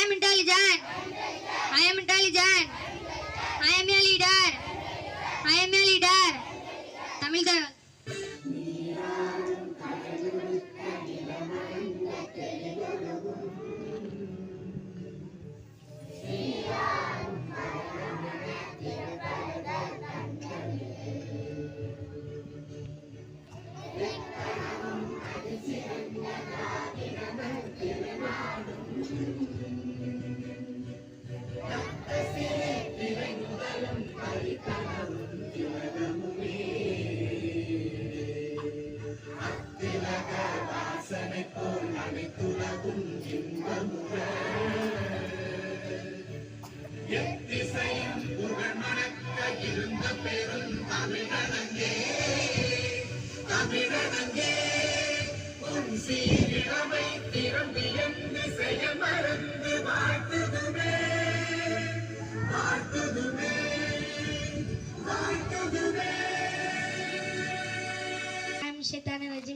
am intelligent. I am intelligent. I am a leader. I am a leader. Tamil da.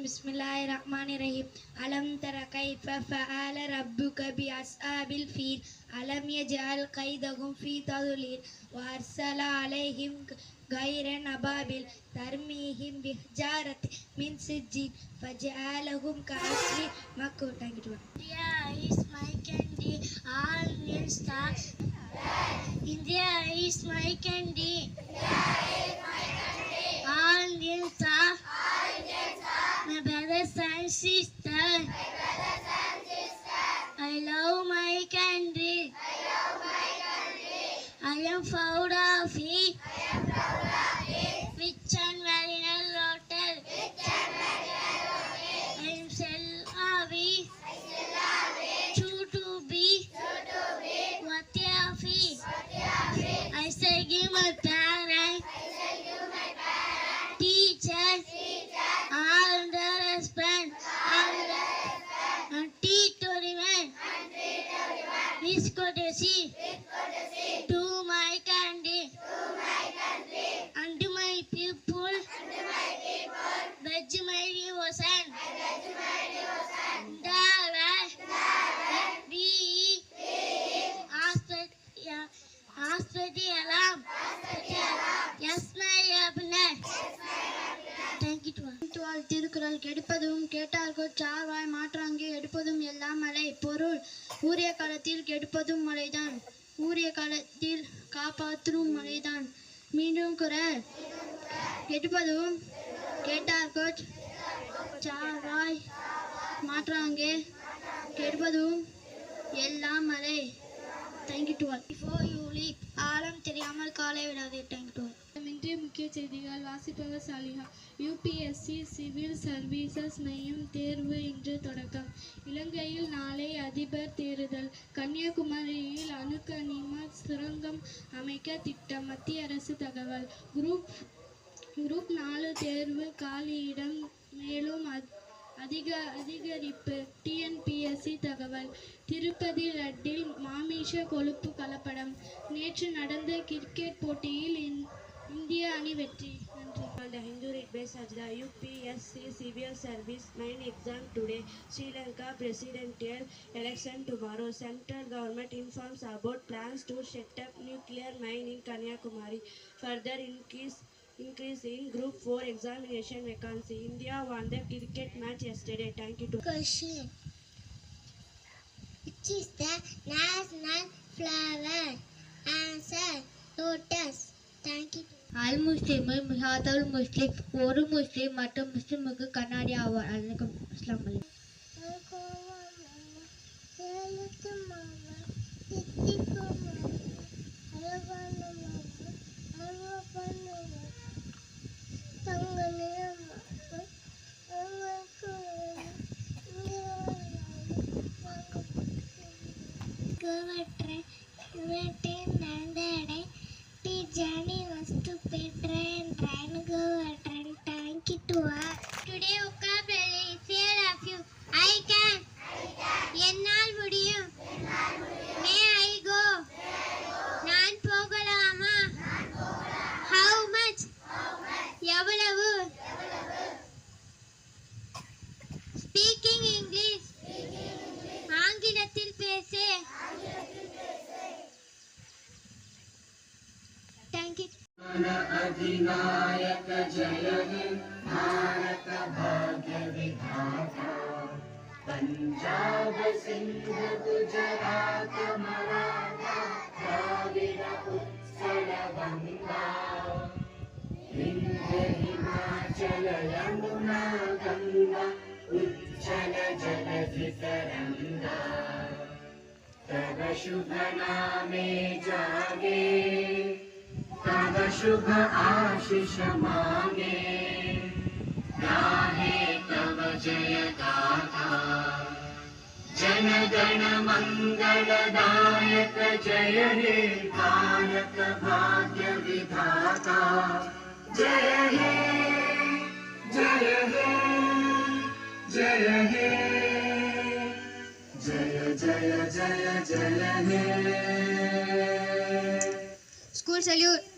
Bismillahirrahmanirrahim. Alam tara kaifa fa'ala rabbuka bi ashabil fil alam yaj'al kaydahum fi tadlil wa arsala alaihim ghayran ababil tarmihim bihijarati min sijjin faj'alahum ka'asri makul. Thank you. India is my candy, all will start. India is my candy, all will start. My brothers and sisters, I love my country. I am proud of it. Rich and marginal hotel. I am Selavi. True to be. Worthy of it. I say give my parents, teachers, all the respect, and teach to remain. This courtesy to my country and to my people. Pledge my devotion. We hospital alarm. Yes, my happiness. Thank you. Thirukkural கெடுப்பதும் கேட்டார்கோட் சாவாய் மாற்றாங்கே எடுப்பதும் எல்லாம் மழை. பொருள் ஊரிய காலத்தில் கெடுப்பதும் மழைதான், ஊரிய காலத்தில் காப்பாற்றும் மழைதான். மீண்டும் குறள் கெடுப்பதும் கேட்டார்கோட் சாவாய் மாற்றாங்கே கெடுப்பதும் எல்லாம் மழை. Thank you to all. Before you leave, ஆழம் தெரியாமல் காலை விடாதே. Thank you to all. இன்றைய முக்கிய செய்திகள் வாசிப்பவர் சாலிஹா. யூபிஎஸ்சி சிவில் சர்வீசஸ் மையம் தேர்வு இன்று தொடக்கம். இலங்கையில் நாளை அதிபர் தேர்தல். கன்னியாகுமரியில் அணுக்கனிம சுரங்கம் அமைக்க திட்டம். மத்திய அரசு தகவல். குரூப் 4 தேர்வு காலியிடம் மேலும் அதிகரிப்பு. டிஎன்பிஎஸ்சி தகவல். திருப்பதி லட்டில் மாமிச கொழுப்பு கலப்படம். நேற்று நடந்த கிரிக்கெட் போட்டியில் இந்திய அணி வெற்றி. நன்றி. The Hindu read by Sajda. UPSC civil service main exam today. Sri Lanka presidential election tomorrow. Central government informs about plans to set up nuclear mine in Kanyakumari. Further increase in Group 4 examination vacancy. India won the cricket match yesterday. Thank you. Question. Which is the national flower? Answer. Lotus. Thank you. அல் முஸ்லிமுல் முஹாதல் முஸ்லிம் ஒரு முஸ்லிம் மற்றும் முஸ்லிமுக்கு கண்ணாடி ஆவார். அலைக்கும் அஸ்ஸலாம் அலைக்கும். Journey was to Petra and trying to go and thank you to her. Today vocabulary is here of you. I can. என்னால் முடியும். May I go? நான் போகலாமா? How much? எவ்வளவு? Speaking English. ஆங்கிலத்தில் பேசு. नायक जय हे भारत भाग्य विधाता पंजाब सिंध गुजरात मराठा द्राविड उत्कल गंगा विंध्य हिमाचल यमुना गंगा उज्जल जलधि तरंगा तव शुभ नामे जागे तव शुभ आशीष मांगे गाहे तव जय गाथा जन गण मंगलदायक जय हे भारत भाग्य विधाता जय हे जय हे जय हे जय जय जय जय हे School salute.